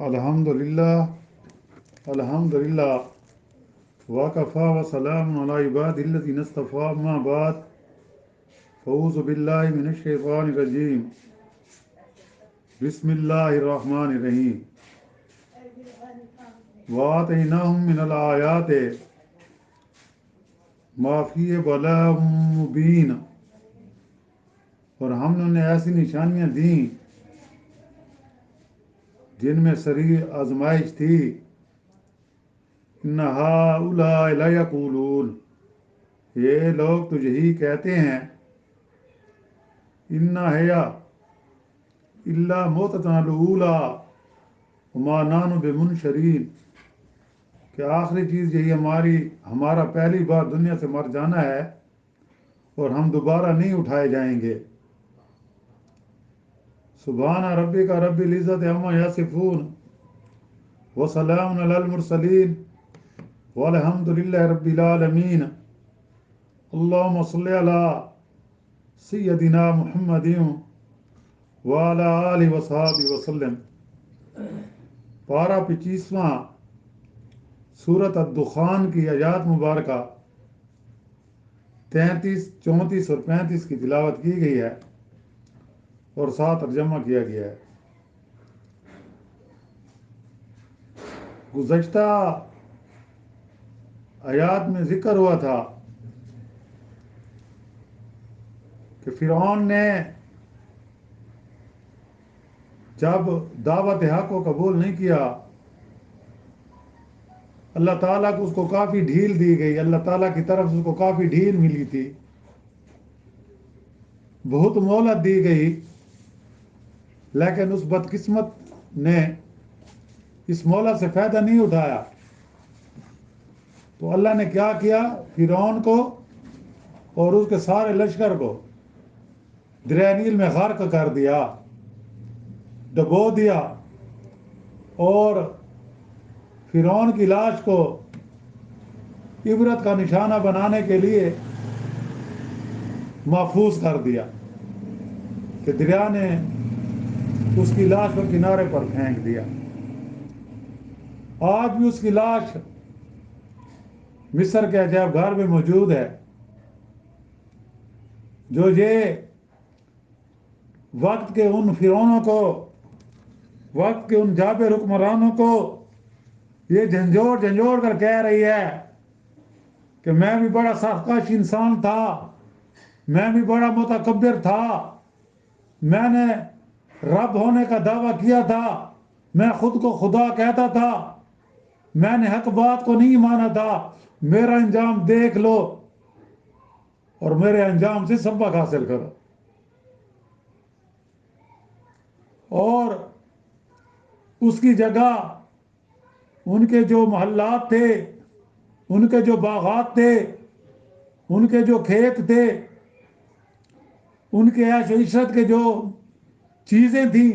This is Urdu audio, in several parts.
الحمدللہ الحمدللہ وکفیٰ وسلام علی عبادہ الذین اصطفیٰ اما بعد فاعوذ باللہ من الشیطان الرجیم بسم اللہ الرحمن الرحیم وآتیناہم من الآیات ما فیہ بلاء مبین، اور ہم نے انہیں ایسی نشانیاں دیں جن میں صریح آزمائش تھی۔ ان ہؤلاء لیقولون، یہ لوگ تو یہی کہتے ہیں، ان ہی الا موتتنا الاولی وما نحن بمنشرین، کہ آخری چیز یہی ہمارا پہلی بار دنیا سے مر جانا ہے اور ہم دوبارہ نہیں اٹھائے جائیں گے۔ سبحان ربک رب العزت عما یصفون وسلام علی المرسلین والحمد للہ رب العالمین۔ اللہم صلی علی سیدنا محمد وعلی آلہ وصحبہ وسلم۔ پارہ 25واں، سورۃ الدخان کی آیات مبارکہ 33، 34 اور 35 کی تلاوت کی گئی ہے اور ساتھ ترجمہ کیا گیا ہے۔ گزشتہ آیات میں ذکر ہوا تھا کہ فرعون نے جب دعوت حق کو قبول نہیں کیا، اللہ تعالیٰ کو اس کو کافی ڈھیل دی گئی، اللہ تعالیٰ کی طرف سے اس کو کافی ڈھیل ملی تھی، بہت مہلت دی گئی، لیکن اس بدقسمت نے اس مہلت سے فائدہ نہیں اٹھایا۔ تو اللہ نے کیا کیا؟ فرعون کو اور اس کے سارے لشکر کو دریائے نیل میں غرق کر دیا، ڈبو دیا، اور فرعون کی لاش کو عبرت کا نشانہ بنانے کے لیے محفوظ کر دیا کہ دریا نے اس کی لاش کو کنارے پر پھینک دیا۔ آج بھی اس کی لاش مصر کے عجائب گھر میں موجود ہے، جو یہ وقت کے ان فرعونوں کو، وقت کے ان جابر حکمرانوں کو یہ جھنجھوڑ کر کہہ رہی ہے کہ میں بھی بڑا سرکش انسان تھا، میں بھی بڑا متکبر تھا، میں نے رب ہونے کا دعویٰ کیا تھا، میں خود کو خدا کہتا تھا، میں نے حق بات کو نہیں مانا تھا، میرا انجام دیکھ لو اور میرے انجام سے سبق حاصل کرو۔ اور اس کی جگہ ان کے جو محلات تھے، ان کے جو باغات تھے، ان کے جو کھیت تھے، ان کے عیش و عشرت کے جو چیزیں تھیں،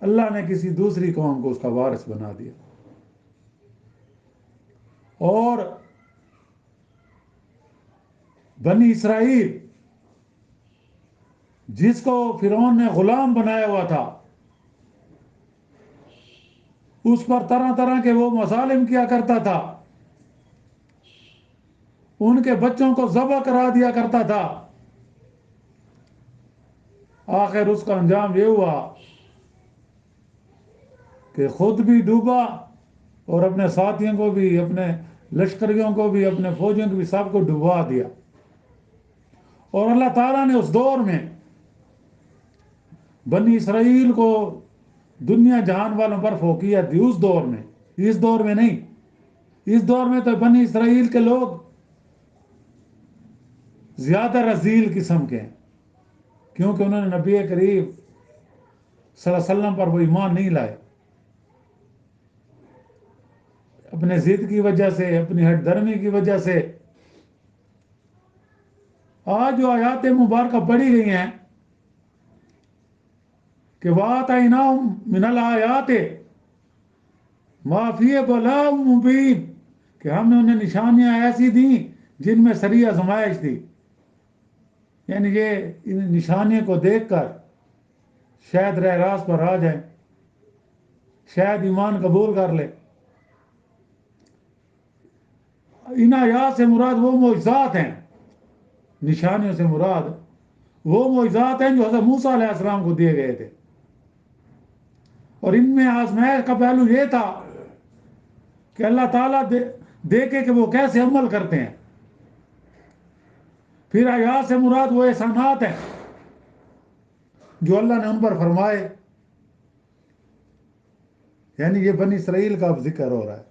اللہ نے کسی دوسری قوم کو اس کا وارث بنا دیا۔ اور بنی اسرائیل جس کو فرعون نے غلام بنایا ہوا تھا، اس پر طرح طرح کے وہ مظالم کیا کرتا تھا، ان کے بچوں کو ذبح کرا دیا کرتا تھا، آخر اس کا انجام یہ ہوا کہ خود بھی ڈوبا اور اپنے ساتھیوں کو بھی، اپنے لشکریوں کو بھی، اپنے فوجیوں کو بھی، سب کو ڈبوا دیا۔ اور اللہ تعالیٰ نے اس دور میں بنی اسرائیل کو دنیا جہان والوں پر فوقیت دی، اس دور میں، اس دور میں نہیں۔ اس دور میں تو بنی اسرائیل کے لوگ زیادہ رذیل قسم کے ہیں، کیونکہ انہوں نے نبی کریم صلی اللہ علیہ وسلم پر وہ ایمان نہیں لائے، اپنے ضد کی وجہ سے، اپنی ہٹ درمی کی وجہ سے۔ آج جو آیات مبارکہ پڑھی گئی ہیں کہ وَآتَيْنَاهُمْ مِنَ الْآيَاتِ مَا فِيهِ بَلَاءٌ مُبِينٌ، کہ ہم نے انہیں نشانیاں ایسی دیں جن میں صریح آزمائش تھی، یعنی یہ ان نشانیوں کو دیکھ کر شاید راہ راست پر آ جائیں، شاید ایمان قبول کر لے۔ ان آیات سے مراد وہ معجزات ہیں، نشانیوں سے مراد وہ معجزات ہیں جو حضرت موسیٰ علیہ السلام کو دیے گئے تھے، اور ان میں آزمائش کا پہلو یہ تھا کہ اللہ تعالیٰ دیکھے کہ وہ کیسے عمل کرتے ہیں۔ پھر آیات سے مراد وہ احسانات ہیں جو اللہ نے ان پر فرمائے، یعنی یہ بنی اسرائیل کا اب ذکر ہو رہا ہے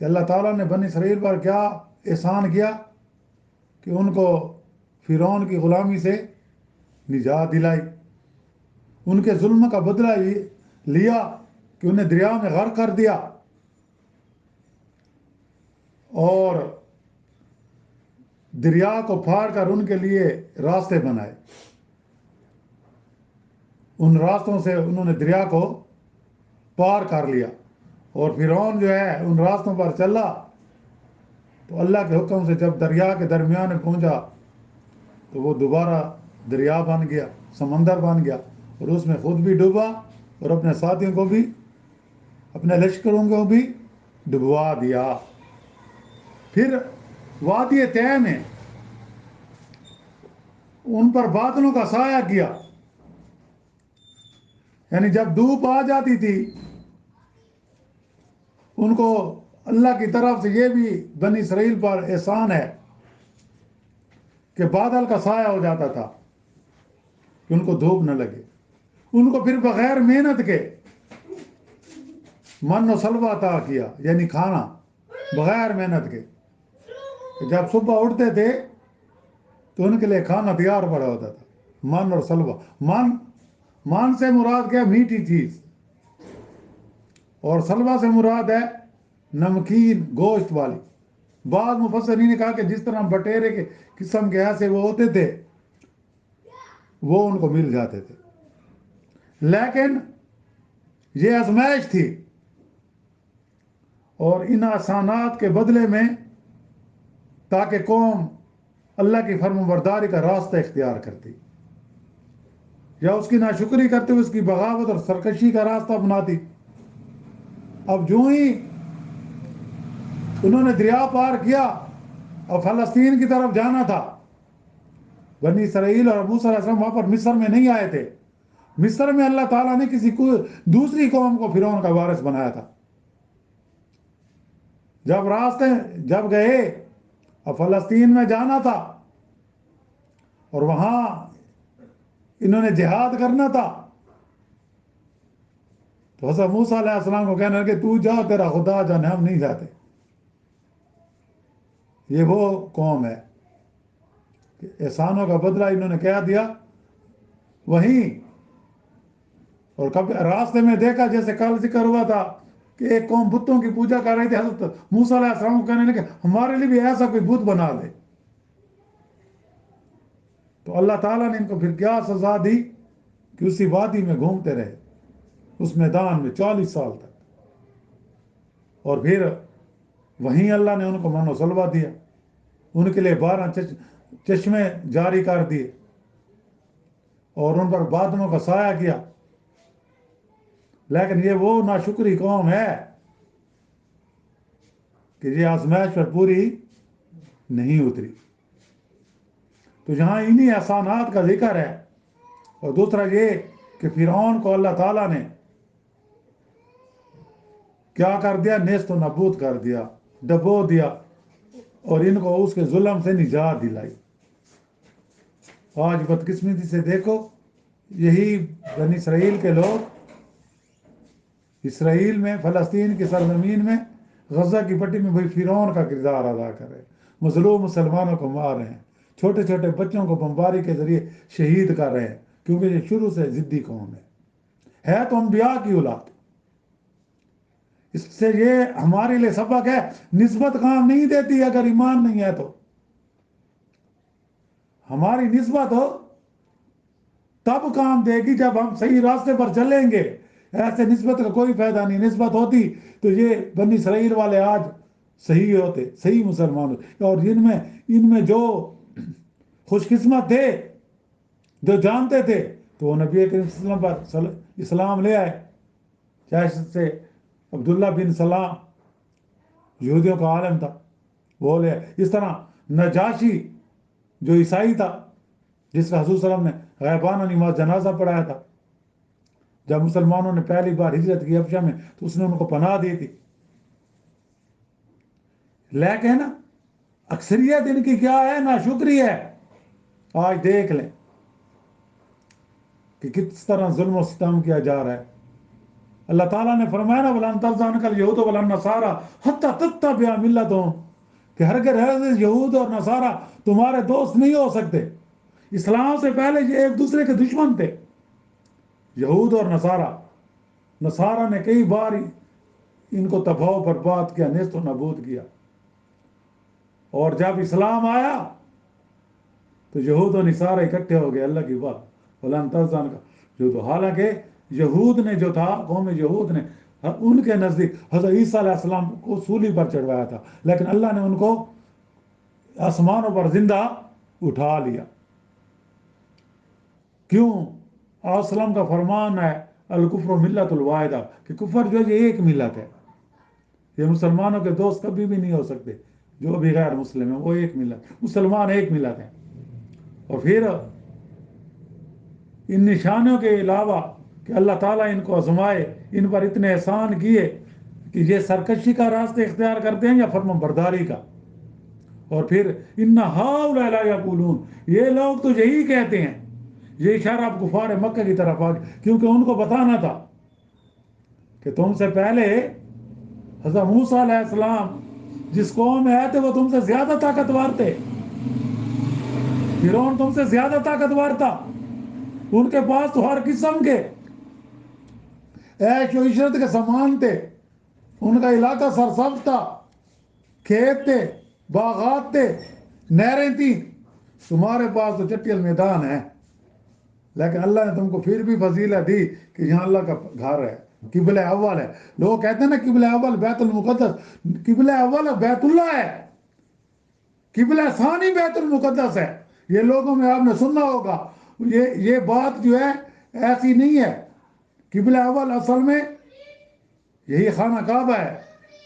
کہ اللہ تعالیٰ نے بنی اسرائیل پر کیا احسان کیا کہ ان کو فرعون کی غلامی سے نجات دلائی، ان کے ظلم کا بدلہ لیا کہ انہیں دریا میں غرق کر دیا، اور دریا کو پھاڑ کر ان کے لیے راستے بنائے۔ ان راستوں سے انہوں نے دریا کو پار کر لیا، اور فرعون جو ہے ان راستوں پر چلا تو اللہ کے حکم سے جب دریا کے درمیان میں پہنچا تو وہ دوبارہ دریا بن گیا، سمندر بن گیا، اور اس میں خود بھی ڈوبا اور اپنے ساتھیوں کو بھی، اپنے لشکروں کو بھی ڈبوا دیا۔ پھر وادی طے میں ان پر بادلوں کا سایہ کیا، یعنی جب دھوپ آ جاتی تھی ان کو اللہ کی طرف سے یہ بھی بنی اسرائیل پر احسان ہے کہ بادل کا سایہ ہو جاتا تھا کہ ان کو دھوپ نہ لگے۔ ان کو پھر بغیر محنت کے من و سلوہ عطا کیا، یعنی کھانا بغیر محنت کے، جب صبح اٹھتے تھے تو ان کے لیے کھانا تیار پڑا ہوتا تھا، من اور سلوہ۔ من سے مراد کیا؟ میٹھی چیز، اور سلوہ سے مراد ہے نمکین گوشت والی۔ بعض مفسرین نے کہا کہ جس طرح بٹیرے کے قسم کے ایسے وہ ہوتے تھے وہ ان کو مل جاتے تھے، لیکن یہ آزمائش تھی، اور ان احسانات کے بدلے میں تاکہ قوم اللہ کی فرم برداری کا راستہ اختیار کرتی یا اس کی ناشکری کرتے ہوئے اس کی بغاوت اور سرکشی کا راستہ بناتی۔ اب جو ہی انہوں نے دریا پار کیا اور فلسطین کی طرف جانا تھا، بنی اسرائیل اور موسیٰ علیہ السلام وہاں پر مصر میں نہیں آئے تھے، مصر میں اللہ تعالیٰ نے کسی کو دوسری قوم کو فرعون کا وارث بنایا تھا۔ جب گئے اور فلسطین میں جانا تھا اور وہاں انہوں نے جہاد کرنا تھا تو حضرت موسیٰ علیہ السلام کو کہنا کہ تو جا، تیرا خدا جانے، ہم نہیں جاتے۔ یہ وہ قوم ہے کہ احسانوں کا بدلہ انہوں نے کیا دیا وہیں، اور کبھی راستے میں دیکھا، جیسے کل ذکر ہوا تھا کہ ایک قوم بتوں کی پوجا کر رہی تھی، حضرت موسیٰ علیہ السلام کو کہنے لگے ہمارے لیے بھی ایسا کوئی بت بنا دے۔ تو اللہ تعالیٰ نے ان کو پھر کیا سزا دی کہ اسی وادی میں گھومتے رہے، اس میدان میں 40 سال تک، اور پھر وہیں اللہ نے ان کو من و سلوہ دیا، ان کے لیے 12 چشمے جاری کر دیے اور ان پر بادلوں کا سایہ کیا۔ لیکن یہ وہ ناشکری قوم ہے کہ یہ آزمائش پر پوری نہیں اتری۔ تو یہاں انہی احسانات کا ذکر ہے، اور دوسرا یہ کہ فرعون کو اللہ تعالیٰ نے کیا کر دیا؟ نیست و نابود کر دیا، ڈبو دیا، اور ان کو اس کے ظلم سے نجات دلائی۔ آج بدقسمتی سے دیکھو، یہی بنی اسرائیل کے لوگ اسرائیل میں، فلسطین کی سرزمین میں، غزہ کی پٹی میں وہی فرعون کا کردار ادا کر رہے ہیں، مظلوم مسلمانوں کو مار رہے ہیں، چھوٹے چھوٹے بچوں کو بمباری کے ذریعے شہید کر رہے ہیں، کیونکہ یہ شروع سے ضدی قوم ہے تو انبیاء کی اولاد۔ اس سے یہ ہمارے لیے سبق ہے، نسبت کام نہیں دیتی اگر ایمان نہیں ہے تو۔ ہماری نسبت ہو تب کام دے گی جب ہم صحیح راستے پر چلیں گے، ایسے نسبت کا کوئی فائدہ نہیں۔ نسبت ہوتی تو یہ بنی اسرائیل والے آج صحیح ہوتے، صحیح مسلمان ہوتے، اور ان میں جو خوش قسمت تھے، جو جانتے تھے، تو وہ نبی کریم صلی اللہ علیہ وسلم پر اسلام لے آئے، جیسے سے عبداللہ بن سلام یہودیوں کا عالم تھا، وہ لے، اس طرح نجاشی جو عیسائی تھا، جس کا حضور صلی اللہ علیہ وسلم نے غائبانہ نماز جنازہ پڑھایا تھا، جب مسلمانوں نے پہلی بار ہجرت کی حبشہ میں تو اس نے ان کو پناہ دی تھی. لیکن اکثریت ان کی کیا ہے؟ ناشکری ہے. آج دیکھ لیں کہ کس طرح ظلم و ستم کیا جا رہا ہے. اللہ تعالیٰ نے فرمایا نا وَلَن تَرْضَىٰ عَنْكَ الْيَهُودُ وَلَا النَّصَارَىٰ حَتَّىٰ تَتَّبِعَ مِلَّتَهُمْ، کہ ہرگز یہود اور نصارہ تمہارے دوست نہیں ہو سکتے. اسلام سے پہلے یہ ایک دوسرے کے دشمن تھے، یہود اور نصارہ نے کئی بار ان کو تباہ و برباد کیا، نیست و نابود کیا. اور جب اسلام آیا تو یہود و نصارہ اکٹھے ہو گئے. اللہ کی بات فلان ترزان کا جو تو، حالانکہ یہود نے جو تھا، قوم یہود نے ان کے نزدیک حضرت عیسیٰ علیہ السلام کو صلیب پر چڑھوایا تھا، لیکن اللہ نے ان کو آسمانوں پر زندہ اٹھا لیا. کیوں؟ آپ وسلم کا فرمان ہے الکفر ملت الواحدہ، کہ کفر جو ہے یہ ایک ملت ہے. یہ مسلمانوں کے دوست کبھی بھی نہیں ہو سکتے جو بھی غیر مسلم ہیں، وہ ایک ملت، مسلمان ایک ملت ہیں. اور پھر ان نشانوں کے علاوہ کہ اللہ تعالیٰ ان کو آزمائے، ان پر اتنے احسان کیے کہ یہ سرکشی کا راستہ اختیار کرتے ہیں یا فرمان برداری کا. اور پھر ان ہؤلاء لا یقولون، یہ لوگ تو یہی کہتے ہیں. یہ اشارہ اب کفار مکہ کی طرف آ گیا، کیونکہ ان کو بتانا تھا کہ تم سے پہلے حضرت موسیٰ علیہ السلام جس قوم میں آئے تھے وہ تم سے زیادہ طاقتور تھے. فرعون تم سے زیادہ طاقتور تھا، ان کے پاس تو ہر قسم کے عیش و عشرت کے سامان تھے، ان کا علاقہ سرسبز تھا، کھیت تھے، باغات تھے، نہریں تھیں. تمہارے پاس تو چٹیل میدان ہے. لیکن اللہ نے تم کو پھر بھی فضیلت دی کہ یہاں اللہ کا گھر ہے، قبلہ اول ہے. لوگ کہتے ہیں نا قبلہ اول بیت المقدس، قبلہ اول بیت اللہ ہے، قبلہ ثانی بیت المقدس ہے. یہ لوگوں میں آپ نے سننا ہوگا، یہ بات جو ہے ایسی نہیں ہے. قبلہ اول اصل میں یہی خانہ کعبہ ہے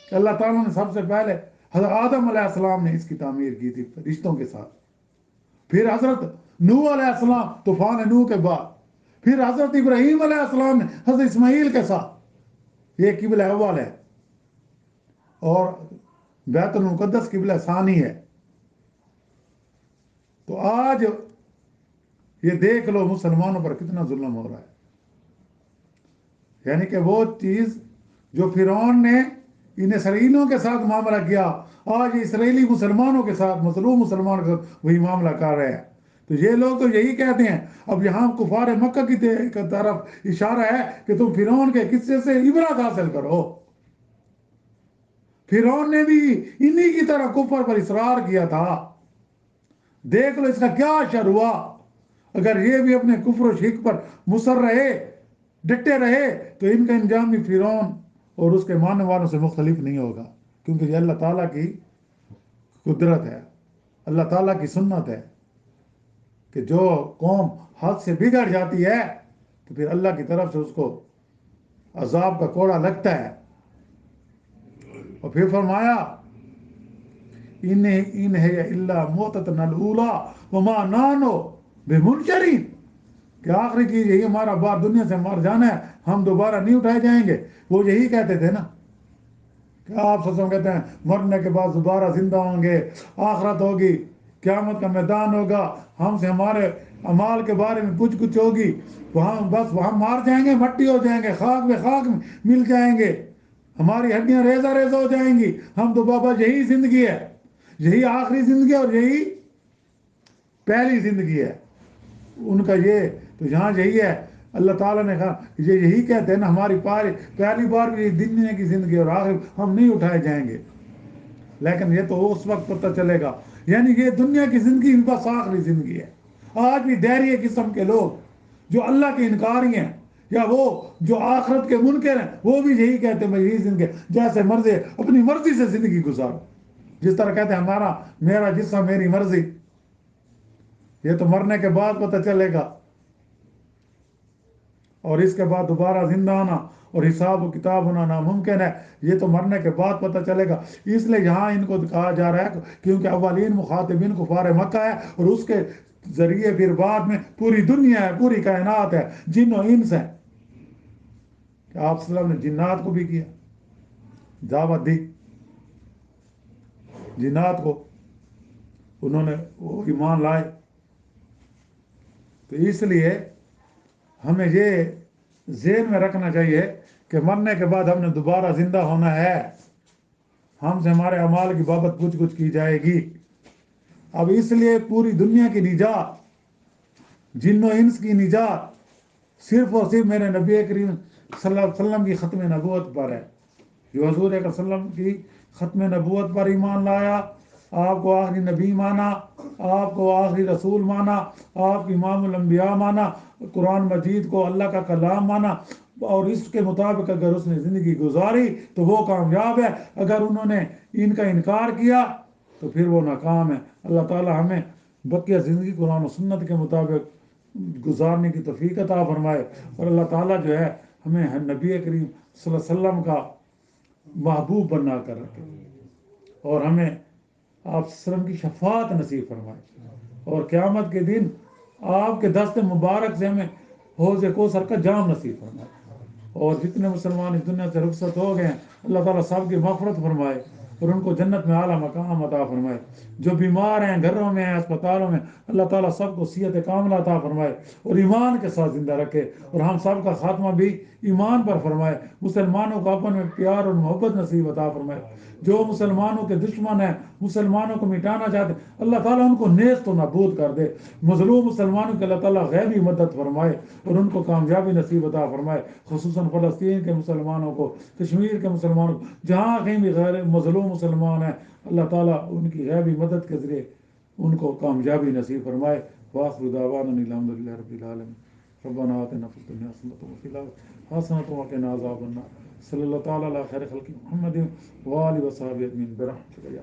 کہ اللہ تعالیٰ نے سب سے پہلے حضرت آدم علیہ السلام نے اس کی تعمیر کی تھی رشتوں کے ساتھ. پھر حضرت نوح علیہ السلام طوفان نوح کے بعد، پھر حضرت ابراہیم علیہ السلام نے حضرت اسماعیل کے ساتھ. یہ قبلہ اول ہے، اور بیت المقدس قبلہ ثانی ہے. تو آج یہ دیکھ لو مسلمانوں پر کتنا ظلم ہو رہا ہے. یعنی کہ وہ چیز جو فرعون نے ان اسرائیلیوں کے ساتھ معاملہ کیا، آج اسرائیلی مسلمانوں کے ساتھ، مظلوم مسلمانوں کے ساتھ وہی معاملہ کر رہے ہیں. تو یہ لوگ تو یہی کہتے ہیں. اب یہاں کفار مکہ کی طرف اشارہ ہے کہ تم فرعون کے قصے سے عبرت حاصل کرو. فرعون نے بھی انہی کی طرح کفر پر اصرار کیا تھا. دیکھ لو اس کا کیا اثر ہوا. اگر یہ بھی اپنے کفر و شرک پر مصر رہے، ڈٹے رہے، تو ان کا انجام بھی فرعون اور اس کے ماننے والوں سے مختلف نہیں ہوگا. کیونکہ یہ اللہ تعالیٰ کی قدرت ہے، اللہ تعالیٰ کی سنت ہے کہ جو قوم حد سے بگڑ جاتی ہے تو پھر اللہ کی طرف سے اس کو عذاب کا کوڑا لگتا ہے. اور پھر فرمایا ان ہے الا موتتنا الاولی وما نحن بمنشرین، کہ آخری چیز یہی ہمارا بار دنیا سے مر جانا ہے، ہم دوبارہ نہیں اٹھائے جائیں گے. وہ یہی کہتے تھے نا کہ آپ سب کہتے ہیں مرنے کے بعد دوبارہ زندہ ہوں گے، آخرت ہوگی، قیامت کا میدان ہوگا، ہم سے ہمارے اعمال کے بارے میں کچھ ہوگی، وہاں بس وہاں مار جائیں گے، مٹی ہو جائیں گے، خاک میں خاک مل جائیں گے، ہماری ہڈیاں ریزہ ریزہ ہو جائیں گی. ہم تو بابا یہی زندگی ہے، یہی آخری زندگی اور یہی پہلی زندگی ہے ان کا. یہ تو یہاں یہی ہے. اللہ تعالیٰ نے کہا یہ یہی کہتے ہیں نا ہماری پہلی بار بھی دنیا کی زندگی اور آخر ہم نہیں اٹھائے جائیں گے. لیکن یہ تو اس وقت پتہ چلے گا. یعنی یہ دنیا کی زندگی بس آخری زندگی ہے. آج بھی دہریہ قسم کے لوگ جو اللہ کے انکاری ہیں یا وہ جو آخرت کے منکر ہیں، وہ بھی یہی کہتے ہیں میں یہی زندگی، جیسے مرضی اپنی مرضی سے زندگی گزارو. جس طرح کہتے ہیں میرا جسم میری مرضی. یہ تو مرنے کے بعد پتہ چلے گا، اور اس کے بعد دوبارہ زندہ آنا اور حساب و کتاب ہونا ناممکن ہے، یہ تو مرنے کے بعد پتہ چلے گا۔ اس لیے یہاں ان کو کہا جا رہا ہے کیونکہ اولین مخاطبین کفار مکہ ہے، اور اس کے ذریعے پھر بعد میں پوری دنیا ہے، پوری کائنات ہے، جن و انس ہے، کہ آپ صلی اللہ علیہ وسلم نے جنات کو بھی کیا، دعوت دی جنات کو، انہوں نے وہ ایمان لائے۔ تو اس لیے ہمیں یہ ذہن میں رکھنا چاہیے کہ مرنے کے بعد ہم نے دوبارہ زندہ ہونا ہے، ہم سے ہمارے اعمال کی بابت پوچھ گچھ کی جائے گی۔ اب اس لیے پوری دنیا کی نجات، جن و انس کی نجات صرف اور صرف میرے نبی کریم صلی اللہ علیہ وسلم کی ختم نبوت پر ہے۔ جو حضور اکرم صلی اللہ علیہ وسلم کی ختم نبوت پر ایمان لایا، آپ کو آخری نبی مانا، آپ کو آخری رسول مانا، آپ کی امام الانبیاء مانا، قرآن مجید کو اللہ کا کلام مانا، اور اس کے مطابق اگر اس نے زندگی گزاری تو وہ کامیاب ہے۔ اگر انہوں نے ان کا انکار کیا تو پھر وہ ناکام ہے۔ اللہ تعالی ہمیں بقیہ زندگی قرآن و سنت کے مطابق گزارنے کی توفیق عطا فرمائے، اور اللہ تعالیٰ جو ہے ہمیں نبی کریم صلی اللہ علیہ وسلم کا محبوب بنا کر رکھے، اور ہمیں آپ صلی اللہ علیہ وسلم کی شفاعت نصیب فرمائے، اور قیامت کے دن آپ کے دست مبارک سے ہمیں حوض کوثر کا جام نصیب فرمائے۔ اور جتنے مسلمان اس دنیا سے رخصت ہو گئے ہیں، اللہ تعالیٰ سب کی مغفرت فرمائے اور ان کو جنت میں اعلیٰ مقام عطا فرمائے۔ جو بیمار ہیں، گھروں میں ہیں، اسپتالوں میں، اللہ تعالیٰ سب کو صحت کاملہ عطا فرمائے اور ایمان کے ساتھ زندہ رکھے، اور ہم سب کا خاتمہ بھی ایمان پر فرمائے۔ مسلمانوں کو اپن میں پیار اور محبت نصیب عطا فرمائے۔ جو مسلمانوں کے دشمن ہیں، مسلمانوں کو مٹانا چاہتے ہیں، اللہ تعالیٰ ان کو نیست و نابود کر دے۔ مظلوم مسلمانوں کے اللہ تعالیٰ غیبی مدد فرمائے اور ان کو کامیابی نصیب عطا فرمائے، خصوصاً فلسطین کے مسلمانوں کو، کشمیر کے مسلمانوں کو، جہاں کہیں بھی غیر مظلوم مسلمان ہیں، اللہ تعالیٰ ان کی غیبی مدد کے ذریعے ان کو کامیابی نصیب فرمائے۔ وآخر دعوانا الحمد للہ رب العالمین۔ ربنا آتنا فی الدنیا حسنۃ وفی الآخرۃ حسنۃ وقنا عذاب النار۔ صلی اللہ تعالیٰ علی خیر خلق محمد وآلہ وصحبہ اجمعین برحمتک یا